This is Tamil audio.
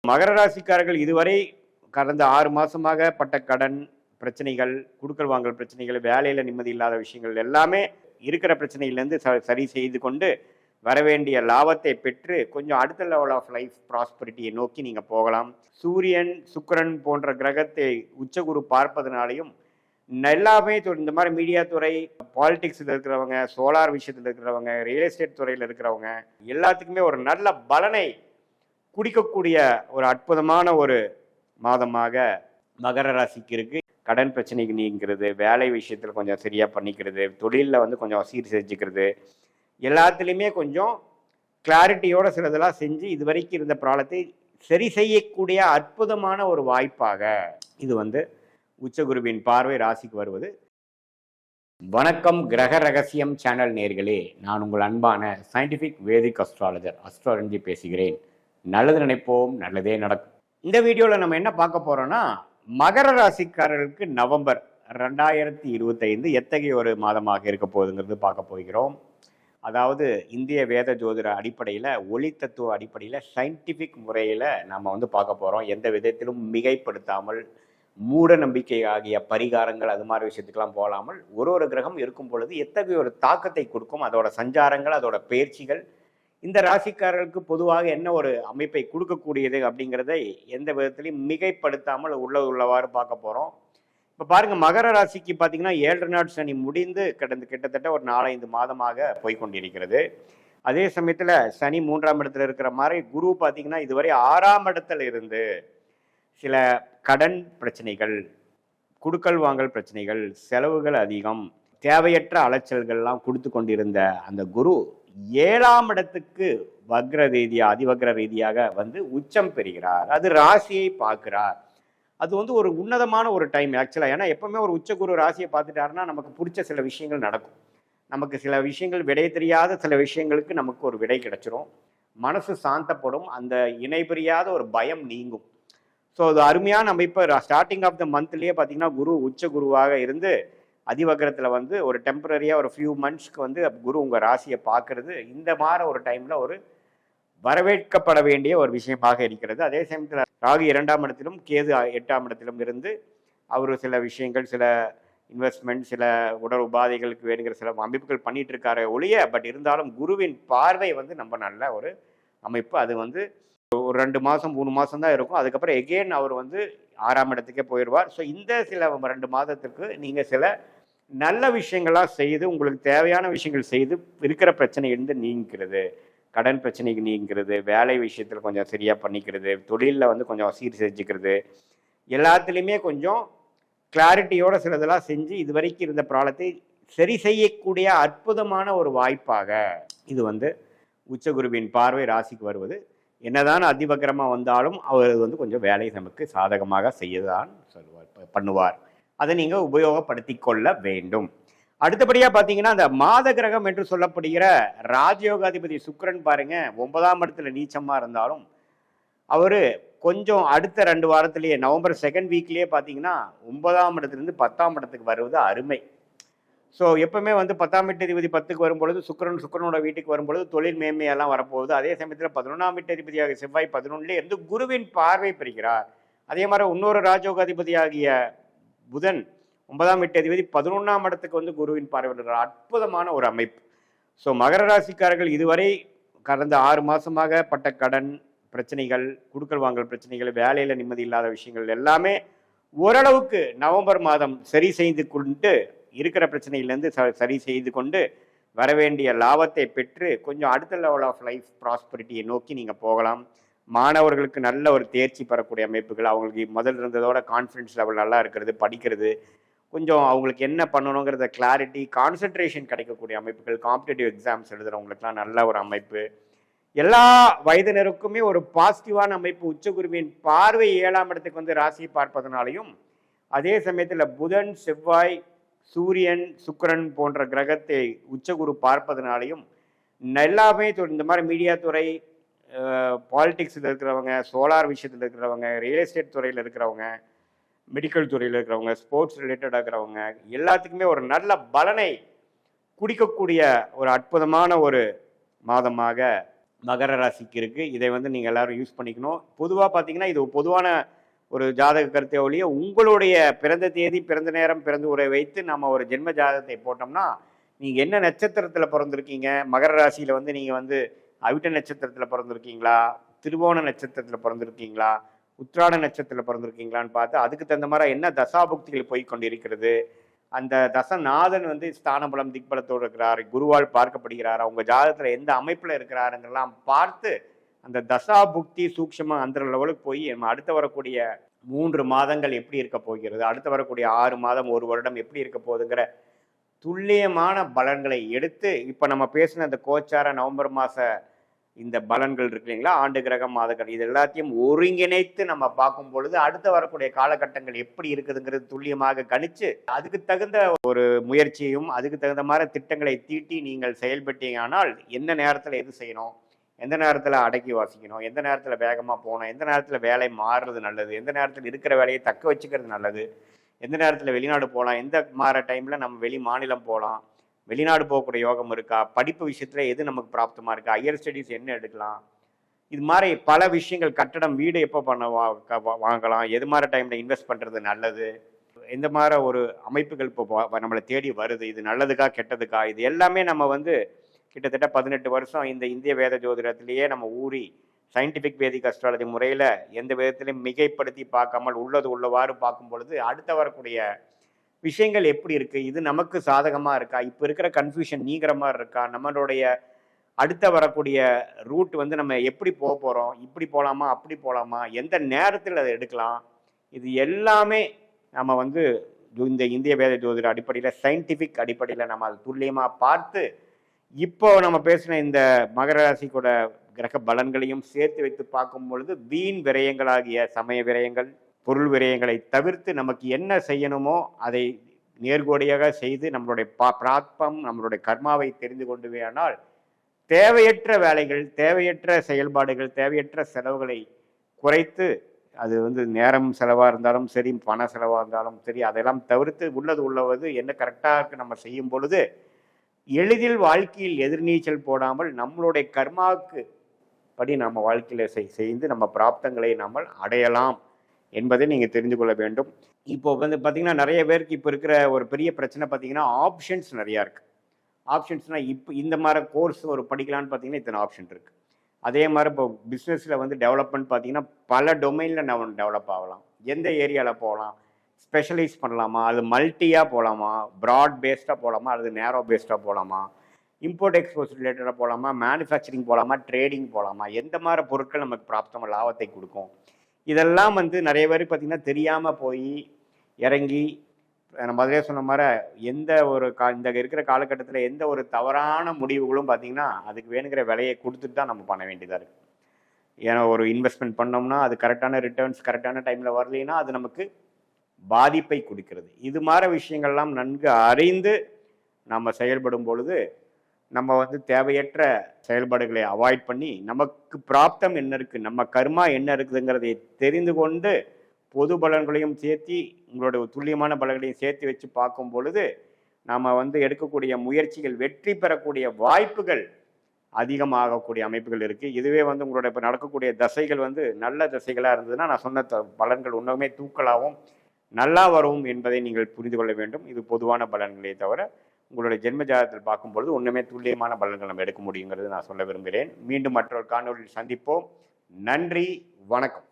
மகர ராசிக்காரர்கள் இதுவரை கடந்த 6 மாசமாக பட்ட கடன் பிரச்சனைகள், குடுக்கல் வாங்கல் பிரச்சனைகள், வேலையில நிம்மதி இல்லாத விஷயங்கள் எல்லாமே இருக்கிற பிரச்சனையிலேருந்து சரி செய்து கொண்டு வரவேண்டிய லாபத்தை பெற்று கொஞ்சம் அடுத்த லெவல் ஆஃப் லைஃப் ப்ராஸ்பரிட்டியை நோக்கி நீங்கள் போகலாம். சூரியன், சுக்கிரன் போன்ற கிரகத்தை உச்சகுரு பார்ப்பதனாலையும் எல்லாமே இந்த மாதிரி மீடியா துறை, பாலிடிக்ஸில் இருக்கிறவங்க, சோலார் விஷயத்தில் இருக்கிறவங்க, ரியல் எஸ்டேட் துறையில் இருக்கிறவங்க எல்லாத்துக்குமே ஒரு நல்ல பலனை குடிக்கக்கூடிய ஒரு அற்புதமான ஒரு மாதமாக மகர ராசிக்கு இருக்கு. கடன் பிரச்சனைக்கு நீங்கிறது, வேலை விஷயத்தில் கொஞ்சம் சரியாக பண்ணிக்கிறது, தொழிலில் வந்து கொஞ்சம் சீர் செஞ்சுக்கிறது, எல்லாத்துலேயுமே கொஞ்சம் கிளாரிட்டியோட சிலதெல்லாம் செஞ்சு இது வரைக்கும் இருந்த ப்ராப்ளத்தை சரி செய்யக்கூடிய அற்புதமான ஒரு வாய்ப்பாக இது வந்து உச்சகுருவின் பார்வை ராசிக்கு வருவது. வணக்கம் கிரக ரகசியம் சேனல் நேர்களே, நான் உங்கள் அன்பான சயின்டிஃபிக் வேதிக் அஸ்ட்ராலஜர் அஸ்ட்ராலஜி பேசுகிறேன். நல்லது நினைப்போம், நல்லதே நடக்கும். இந்த வீடியோவில் நம்ம என்ன பார்க்க போறோம்னா, மகர ராசிக்காரர்களுக்கு நவம்பர் 2025 எத்தகைய ஒரு மாதமாக இருக்க போகுதுங்கிறது பார்க்க போகிறோம். அதாவது இந்திய வேத ஜோதிட அடிப்படையில், ஒளி தத்துவ அடிப்படையில், சயின்டிஃபிக் முறையில் நம்ம வந்து பார்க்க போகிறோம். எந்த விதத்திலும் மிகைப்படுத்தாமல், மூட நம்பிக்கை ஆகிய பரிகாரங்கள் அது மாதிரி விஷயத்துக்கெல்லாம் போகாமல் ஒரு கிரகம் இருக்கும் பொழுது எத்தகைய ஒரு தாக்கத்தை கொடுக்கும், அதோட சஞ்சாரங்கள், அதோட பயிற்சிகள் இந்த ராசிக்காரர்களுக்கு பொதுவாக என்ன ஒரு அமைப்பை கொடுக்கக்கூடியது அப்படிங்கிறதை எந்த விதத்திலையும் மிகைப்படுத்தாமல் உள்ளவாறு பார்க்க போகிறோம். இப்போ பாருங்கள், மகர ராசிக்கு பார்த்தீங்கன்னா 7 நாள் சனி முடிந்து கிட்டத்தட்ட ஒரு 4-5 மாதமாக போய்கொண்டிருக்கிறது. அதே சமயத்தில் சனி 3ஆம் இடத்துல இருக்கிற மாதிரி குரு பார்த்தீங்கன்னா இதுவரை 6ஆம் இடத்துல இருந்து சில கடன் பிரச்சனைகள், குடுக்கல் வாங்கல் பிரச்சனைகள், செலவுகள் அதிகம், தேவையற்ற அலைச்சல்கள்லாம் கொடுத்து கொண்டிருந்த அந்த குரு 7ஆம் இடத்துக்கு வக்ர ரீதியாக, அதிவக்ர ரீதியாக வந்து உச்சம் பெறுகிறார். அது ராசியை பார்க்கிறார். அது வந்து ஒரு உன்னதமான ஒரு டைம் ஆக்சுவலாக. ஏன்னா எப்பவுமே ஒரு உச்சகுரு ராசியை பார்த்துட்டாருன்னா நமக்கு பிடிச்ச சில விஷயங்கள் நடக்கும். நமக்கு சில விஷயங்கள் விடை தெரியாத சில விஷயங்களுக்கு நமக்கு ஒரு விடை கிடைச்சிரும். மனசு சாந்தப்படும், அந்த இணை பிரியாத ஒரு பயம் நீங்கும். ஸோ அது அருமையான அமைப்பு. ஸ்டார்டிங் ஆஃப் த மந்த்லேயே பார்த்தீங்கன்னா குரு உச்ச குருவாக இருந்து அதிவக்கரத்தில் வந்து ஒரு டெம்பரரியாக ஒரு ஃபியூ மந்த்ஸ்க்கு வந்து குரு உங்கள் ராசியை பார்க்கறது இந்த மாதிரி ஒரு டைமில் ஒரு வரவேற்கப்பட வேண்டிய ஒரு விஷயமாக இருக்கிறது. அதே சமயத்தில் ராகு 2ஆம் இடத்திலும், கேது 8ஆம் இடத்திலும் இருந்து அவர் சில விஷயங்கள், சில இன்வெஸ்ட்மெண்ட், சில உடல் உபாதைகளுக்கு வேணுங்கிற சில அமைப்புகள் பண்ணிட்டு இருக்காரு ஒழிய, பட் இருந்தாலும் குருவின் பார்வை வந்து நம்ம நல்ல ஒரு அமைப்பு. அது வந்து ஒரு 2 மாதம் 3 மாதம் தான் இருக்கும். அதுக்கப்புறம் எகெயின் அவர் வந்து 6ஆம் இடத்துக்கே போயிடுவார். ஸோ இந்த சில 2 மாதத்துக்கு நீங்கள் சில நல்ல விஷயங்களாக செய்து, உங்களுக்கு தேவையான விஷயங்கள் செய்து இருக்கிற பிரச்சனையிலிருந்து நீங்கிறது, கடன் பிரச்சனைக்கு நீங்கிறது, வேலை விஷயத்தில் கொஞ்சம் சரியாக பண்ணிக்கிறது, தொழிலில் வந்து கொஞ்சம் சீர் செஞ்சுக்கிறது, எல்லாத்துலேயுமே கொஞ்சம் கிளாரிட்டியோட சிலதெல்லாம் செஞ்சு இது வரைக்கும் இருந்த ப்ராப்ளத்தை சரி செய்யக்கூடிய அற்புதமான ஒரு வாய்ப்பாக இது வந்து உச்சகுருவின் பார்வை ராசிக்கு வருவது. என்னதான் அதிவக்கரமாக வந்தாலும் அவர் வந்து கொஞ்சம் வேலை நமக்கு சாதகமாக செய்யதான் பண்ணுவார். அதை நீங்கள் உபயோகப்படுத்தி கொள்ள வேண்டும். அடுத்தபடியாக பார்த்தீங்கன்னா, அந்த மாத கிரகம் என்று சொல்லப்படுகிற ராஜயோகாதிபதி சுக்கிரன் பாருங்க, 9ஆம் இடத்துல நீச்சமாக இருந்தாலும் அவர் கொஞ்சம் அடுத்த 2 வாரத்திலேயே, நவம்பர் 2nd வீக்லேயே பார்த்தீங்கன்னா 9ஆம் இடத்துலேருந்து 10ஆம் இடத்துக்கு வருவது அருமை. ஸோ எப்பவுமே வந்து 10ஆம் வீட்டதிபதி 10க்கு வரும்பொழுது சுக்கிரனோட வீட்டுக்கு வரும்பொழுது தொழில் மேன்மையெல்லாம் வரப்போகுது. அதே சமயத்தில் 11ஆம் வீட்டதிபதியாக செவ்வாய் 11லே இருந்து குருவின் பார்வை பெறுகிறார். அதே மாதிரி இன்னொரு ராஜயோகாதிபதியாகிய புதன் 9ஆம் வீட்டதிபதி 11ஆம் இடத்துக்கு வந்து குருவின் பார்வை பெறுகிறார். அற்புதமான ஒரு அமைப்பு. ஸோ மகர ராசிக்காரர்கள் இதுவரை கடந்த 6 மாசமாக பட்ட கடன் பிரச்சனைகள், குடுக்கல் வாங்கல் பிரச்சனைகள், வேலையில் நிம்மதி இல்லாத விஷயங்கள் எல்லாமே ஓரளவுக்கு நவம்பர் மாதம் சரி செய்து கொண்டு இருக்கிற பிரச்சனையிலேருந்து சரி செய்து கொண்டு வரவேண்டிய லாபத்தை பெற்று கொஞ்சம் அடுத்த லெவல் ஆஃப் லைஃப் ப்ராஸ்பரிட்டியை நோக்கி நீங்கள் போகலாம். மாணவர்களுக்கு நல்ல ஒரு தேர்ச்சி பெறக்கூடிய அமைப்புகள், அவங்களுக்கு முதல் இருந்ததோட கான்ஃபிடன்ஸ் லெவல் நல்லா இருக்கிறது, படிக்கிறது, கொஞ்சம் அவங்களுக்கு என்ன பண்ணணுங்கிறத கிளாரிட்டி, கான்சன்ட்ரேஷன் கிடைக்கக்கூடிய அமைப்புகள், காம்படிட்டிவ் எக்ஸாம்ஸ் எழுதுகிறவங்களுக்குலாம் நல்ல ஒரு அமைப்பு. எல்லா வயதினருக்குமே ஒரு பாசிட்டிவான அமைப்பு. உச்சகுருவின் பார்வை 7ஆம் இடத்துக்கு வந்து ராசியை பார்ப்பதனாலையும், அதே சமயத்தில் புதன், செவ்வாய், சூரியன், சுக்கிரன் போன்ற கிரகத்தை உச்சகுரு பார்ப்பதனாலையும் எல்லாமே இந்த மாதிரி மீடியா துறை, பாலிடிக்ஸில் இருக்கிறவங்க, சோலார் விஷயத்தில் இருக்கிறவங்க, ரியல் எஸ்டேட் துறையில் இருக்கிறவங்க, மெடிக்கல் துறையில் இருக்கிறவங்க, ஸ்போர்ட்ஸ் ரிலேட்டடாக இருக்கிறவங்க எல்லாத்துக்குமே ஒரு நல்ல பலனை குடிக்கக்கூடிய ஒரு அற்புதமான ஒரு மாதமாக மகர ராசிக்கு இருக்குது. இதை வந்து நீங்கள் எல்லாரும் யூஸ் பண்ணிக்கணும். பொதுவாக பார்த்தீங்கன்னா இது பொதுவான ஒரு ஜாதக கருத்தை ஒழிய உங்களுடைய பிறந்த தேதி, பிறந்த நேரம், பிறந்த ஊரை வைத்து நம்ம ஒரு ஜென்ம ஜாதகத்தை போட்டோம்னா, நீங்கள் என்ன நட்சத்திரத்தில் பிறந்திருக்கீங்க, மகர ராசியில் வந்து நீங்கள் வந்து அவிட்ட நட்சத்திரத்தில் பிறந்திருக்கீங்களா, திருவோண நட்சத்திரத்தில் பிறந்திருக்கீங்களா, உத்திராட நட்சத்திரத்தில் பிறந்திருக்கீங்களான்னு பார்த்து அதுக்கு தகுந்த மாதிரி என்ன தசாபுக்திகள் போய் கொண்டு இருக்கிறது, அந்த தசநாதன் வந்து ஸ்தானபலம் திக்பலத்தோடு இருக்கிறார், குருவால் பார்க்கப்படுகிறாரா, உங்கள் ஜாதகத்தில் எந்த அமைப்பில் இருக்கிறாருங்கெல்லாம் பார்த்து அந்த தசா புக்தி சூக்ஷம அந்த லெவலுக்கு போய் நம்ம அடுத்து வரக்கூடிய 3 மாதங்கள் எப்படி இருக்க போகிறது, அடுத்து வரக்கூடிய 6 மாதம் 1 வருடம் எப்படி இருக்க போகுதுங்கிற துல்லியமான பலன்களை எடுத்து இப்போ நம்ம பேசின அந்த கோச்சார நவம்பர் மாத இந்த பலன்கள் இருக்கு இல்லைங்களா, ஆண்டு கிரகம் மாதங்கள் இது எல்லாத்தையும் ஒருங்கிணைத்து நம்ம பார்க்கும் பொழுது அடுத்து வரக்கூடிய காலகட்டங்கள் எப்படி இருக்குதுங்கிறது துல்லியமாக கணிச்சு அதுக்கு தகுந்த ஒரு முயற்சியும் அதுக்கு தகுந்த மாதிரி திட்டங்களை தீட்டி நீங்கள் செயல்பட்டீங்கன்னால் எந்த நேரத்தில் எது செய்யணும், எந்த நேரத்தில் அடக்கி வாசிக்கணும், எந்த நேரத்தில் வேகமாக போகணும், எந்த நேரத்தில் வேலை மாறுறது நல்லது, எந்த நேரத்தில் இருக்கிற வேலையை தக்க வச்சுக்கிறது நல்லது, எந்த நேரத்தில் வெளிநாடு போகலாம், எந்த மாற டைமில் நம்ம வெளி மாநிலம் போகலாம், வெளிநாடு போகக்கூடிய யோகம் இருக்கா, படிப்பு விஷயத்தில் எது நமக்கு பிராப்தமாக இருக்கா, ஹையர் ஸ்டடீஸ் என்ன எடுக்கலாம், இது மாதிரி பல விஷயங்கள், கட்டடம் வீடு எப்போ வாங்கலாம், எது மாதிரி டைமில் இன்வெஸ்ட் பண்ணுறது நல்லது, எந்த மாதிரி ஒரு அமைப்புகள் இப்போ நம்மளை தேடி வருது, இது நல்லதுக்கா கெட்டதுக்கா, இது எல்லாமே நம்ம வந்து கிட்டத்தட்ட 18 வருஷம் இந்த இந்திய வேத ஜோதிடத்திலேயே நம்ம ஊறி சயின்டிஃபிக் வேதிக் அஸ்ட்ராலஜி முறையில் எந்த விதத்திலையும் மிகைப்படுத்தி பார்க்காமல் உள்ளது உள்ளவாறு பார்க்கும் பொழுது அடுத்த வரக்கூடிய விஷயங்கள் எப்படி இருக்குது, இது நமக்கு சாதகமாக இருக்கா, இப்போ இருக்கிற கன்ஃபியூஷன் நீங்கிற மாதிரி இருக்கா, நம்மளுடைய அடுத்த வரக்கூடிய ரூட் வந்து நம்ம எப்படி போக போகிறோம், இப்படி போகலாமா அப்படி போகலாமா, எந்த நேரத்தில் அதை எடுக்கலாம், இது எல்லாமே நம்ம வந்து இந்த இந்திய வேத ஜோதிட அடிப்படையில் சயின்டிஃபிக் அடிப்படையில் நம்ம அதை துல்லியமாக பார்த்து இப்போ நம்ம பேசின இந்த மகர ராசிக்கூட கிரக பலன்களையும் சேர்த்து வைத்து பார்க்கும் பொழுது வீண் விரயங்களாகிய சமய விரயங்கள், பொருள் விரயங்களை தவிர்த்து நமக்கு என்ன செய்யணுமோ அதை நேர்கோடியாக செய்து நம்மளுடைய பிராப்தம் நம்மளுடைய கர்மாவை தெரிந்து கொண்டுவேயானால் தேவையற்ற வேலைகள், தேவையற்ற செயல்பாடுகள், தேவையற்ற செலவுகளை குறைத்து அது வந்து நேரம் செலவாக இருந்தாலும் சரி, பண செலவாக இருந்தாலும் சரி, அதெல்லாம் தவிர்த்து உள்ளது என்ன கரெக்டாக இருக்கு நம்ம செய்யும் பொழுது எளிதில் வாழ்க்கையில் எதிர்நீச்சல் போடாமல் நம்மளுடைய கர்மாவுக்கு படி நம்ம வாழ்க்கையில் செய்து நம்ம பிராப்தங்களை நம்ம அடையலாம் என்பதை நீங்கள் தெரிந்து கொள்ள வேண்டும். இப்போ வந்து பார்த்தீங்கன்னா நிறைய பேருக்கு இப்போ இருக்கிற ஒரு பெரிய பிரச்சனை பார்த்தீங்கன்னா ஆப்ஷன்ஸ் நிறையா இருக்குது. ஆப்ஷன்ஸ்னால் இப்போ இந்த மாதிரி கோர்ஸ் ஒரு படிக்கலான்னு பார்த்தீங்கன்னா இத்தனை ஆப்ஷன் இருக்குது. அதே மாதிரி இப்போ பிஸ்னஸில் வந்து டெவலப்மெண்ட் பார்த்தீங்கன்னா பல டொமைனில் நம்ம டெவலப் ஆகலாம். எந்த ஏரியாவில் போகலாம், ஸ்பெஷலைஸ் பண்ணலாமா, அது மல்டியாக போகலாமா, ப்ராட் பேஸ்டாக போகலாமா, அல்லது நேரோ பேஸ்டாக போகலாமா, இம்போர்ட் எக்ஸ்போர்ட் ரிலேட்டடாக போகலாமா, மேனுஃபேக்சரிங் போகலாமா, ட்ரேடிங் போகலாமா, எந்த மாதிரி பொருட்கள் நமக்கு பிராப்தமாக லாபத்தை கொடுக்கும், இதெல்லாம் வந்து நிறைய பேர் பார்த்திங்கன்னா தெரியாமல் போய் இறங்கி நம்ம அதிலே சொன்ன மாதிரி எந்த ஒரு இந்த இருக்கிற காலகட்டத்தில் எந்த ஒரு தவறான முடிவுகளும் பார்த்திங்கன்னா அதுக்கு வேணுங்கிற விலையை கொடுத்துட்டு தான் நம்ம பண்ண வேண்டியதாக இருக்குது. ஏன்னா ஒரு இன்வெஸ்ட்மெண்ட் பண்ணோம்னா அது கரெக்டான ரிட்டர்ன்ஸ் கரெக்டான டைமில் வரலைன்னா அது நமக்கு பாதிப்பை கொடுக்கிறது. இது மாதிரி விஷயங்கள்லாம் நன்கு அறிந்து நம்ம செயல்படும் பொழுது நம்ம வந்து தேவையற்ற செயல்பாடுகளை அவாய்ட் பண்ணி நமக்கு பிராப்தம் என்ன இருக்குது, நம்ம கர்மா என்ன இருக்குதுங்கிறதை தெரிந்து கொண்டு பொது பலன்களையும் சேர்த்து உங்களுடைய துல்லியமான பலன்களையும் சேர்த்து வச்சு பார்க்கும் பொழுது நம்ம வந்து எடுக்கக்கூடிய முயற்சிகள் வெற்றி பெறக்கூடிய வாய்ப்புகள் அதிகமாகக்கூடிய அமைப்புகள் இருக்குது. இதுவே வந்து உங்களோட இப்போ நடக்கக்கூடிய தசைகள் வந்து நல்ல தசைகளாக இருந்ததுன்னா நான் சொன்ன பலன்கள் இன்னுமே தூக்கலாகவும் நல்லா வரும் என்பதை நீங்கள் புரிந்து கொள்ள வேண்டும். இது பொதுவான பலன்களே தவிர உங்களுடைய ஜென்ம ஜாதகத்தில் பார்க்கும்பொழுது ஒன்றுமே துல்லியமான பலன்கள் நம்ம எடுக்க முடியுங்கிறது நான் சொல்ல விரும்புகிறேன். மீண்டும் மற்றொரு காணொலியில் சந்திப்போம். நன்றி, வணக்கம்.